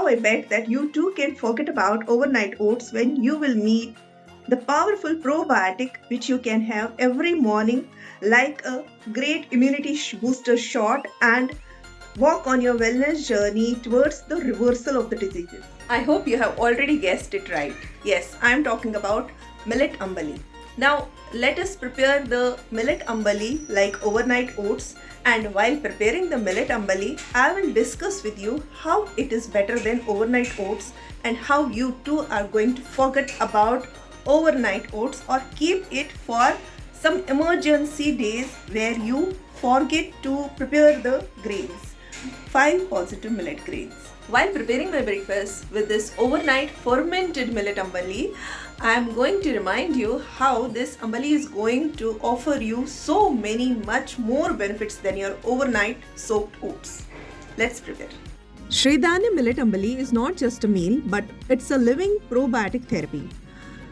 Now I bet that you too can forget about overnight oats when you will meet the powerful probiotic which you can have every morning like a great immunity booster shot and walk on your wellness journey towards the reversal of the diseases. I hope you have already guessed it right. Yes, I am talking about millet ambali. Now let us prepare the millet ambali like overnight oats, and while preparing the millet ambali, I will discuss with you how it is better than overnight oats and how you too are going to forget about overnight oats or keep it for some emergency days where you forget to prepare the grains. 5 positive millet grains. While preparing my breakfast with this overnight fermented millet ambali, I am going to remind you how this ambali is going to offer you so many much more benefits than your overnight soaked oats. Let's prepare. Siridhanya Millet ambali is not just a meal, but it's a living probiotic therapy.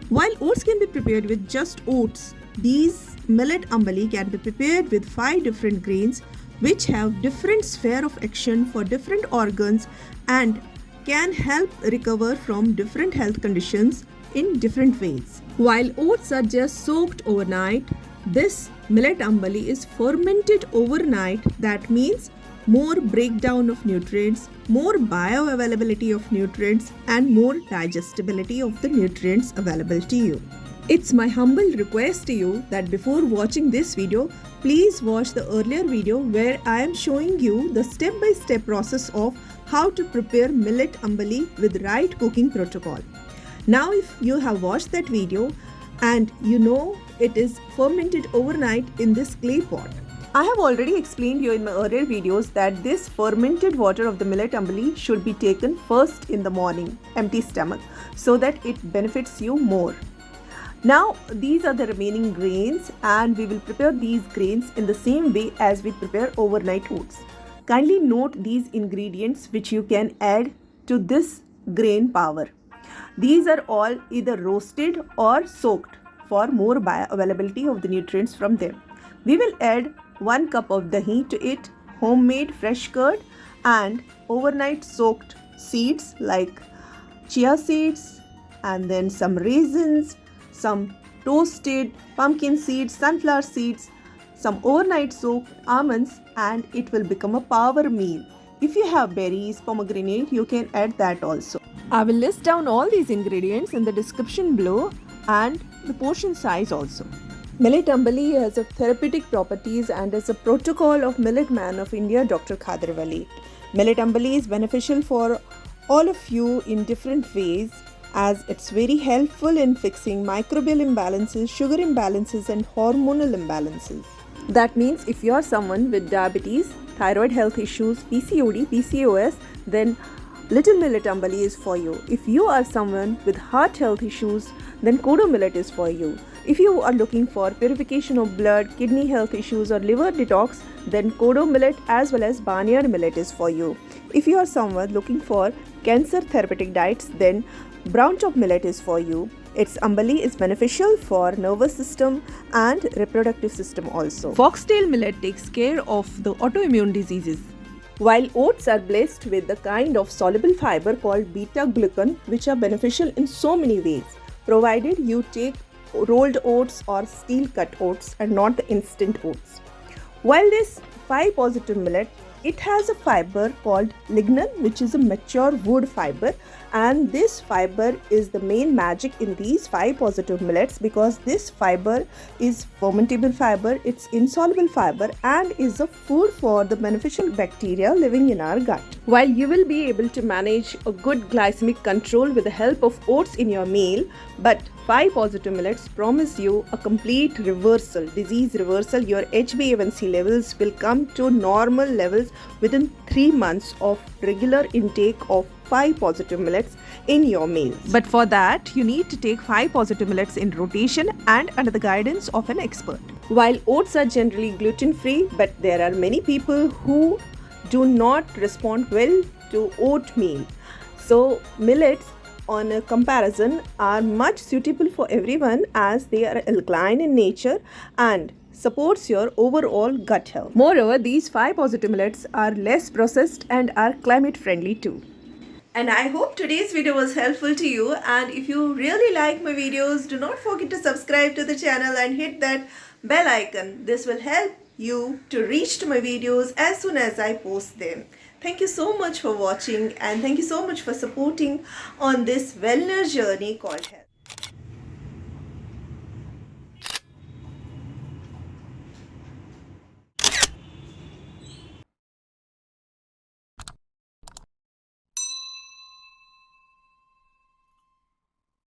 While oats can be prepared with just oats, these millet ambali can be prepared with 5 different grains which have different sphere of action for different organs and can help recover from different health conditions in different ways. While oats are just soaked overnight, this millet ambali is fermented overnight. That means more breakdown of nutrients, more bioavailability of nutrients, and more digestibility of the nutrients available to you. It's my humble request to you that before watching this video, please watch the earlier video where I am showing you the step-by-step process of how to prepare millet ambali with right cooking protocol. Now if you have watched that video and you know it is fermented overnight in this clay pot, I have already explained you in my earlier videos that this fermented water of the millet ambali should be taken first in the morning, empty stomach, so that it benefits you more. Now these are the remaining grains and we will prepare these grains in the same way as we prepare overnight oats. Kindly note these ingredients which you can add to this grain power. These are all either roasted or soaked for more bioavailability of the nutrients from them. We will add 1 cup of dahi to it, homemade fresh curd and overnight soaked seeds like chia seeds, and then some raisins, some toasted pumpkin seeds, sunflower seeds, some overnight soaked almonds, and it will become a power meal. If you have berries, pomegranate, you can add that also. I will list down all these ingredients in the description below and the portion size also. Millet ambali has a therapeutic properties and is a protocol of Millet Man of India, Dr. Khadarwali. Millet ambali is beneficial for all of you in different ways, as it's very helpful in fixing microbial imbalances, sugar imbalances and hormonal imbalances. That means if you are someone with diabetes, thyroid health issues, PCOD, PCOS, then Little Millet ambali is for you. If you are someone with heart health issues, then Kodo millet is for you. If you are looking for purification of blood, kidney health issues or liver detox, then Kodo millet as well as Barnyard millet is for you. If you are someone looking for cancer therapeutic diets, then Browntop millet is for you. Its ambali is beneficial for nervous system and reproductive system also. Foxtail millet takes care of the autoimmune diseases. While oats are blessed with the kind of soluble fiber called beta-glucan, which are beneficial in so many ways, provided you take rolled oats or steel cut oats and not the instant oats. While this 5 positive millet, it has a fiber called lignan, which is a mature wood fiber, and this fiber is the main magic in these 5 positive millets because this fiber is fermentable fiber, it's insoluble fiber and is a food for the beneficial bacteria living in our gut. While you will be able to manage a good glycemic control with the help of oats in your meal, but 5 positive millets promise you a complete reversal, disease reversal. Your HbA1c levels will come to normal levels within 3 months of regular intake of 5 positive millets in your meals. But for that, you need to take 5 positive millets in rotation and under the guidance of an expert. While oats are generally gluten-free, but there are many people who do not respond well to oatmeal. So millets on a comparison are much suitable for everyone as they are alkaline in nature and supports your overall gut health. Moreover, these 5 positive millets are less processed and are climate friendly too. And I hope today's video was helpful to you. And if you really like my videos, do not forget to subscribe to the channel and hit that bell icon. This will help you to reach to my videos as soon as I post them. Thank you so much for watching, and thank you so much for supporting on this wellness journey called health.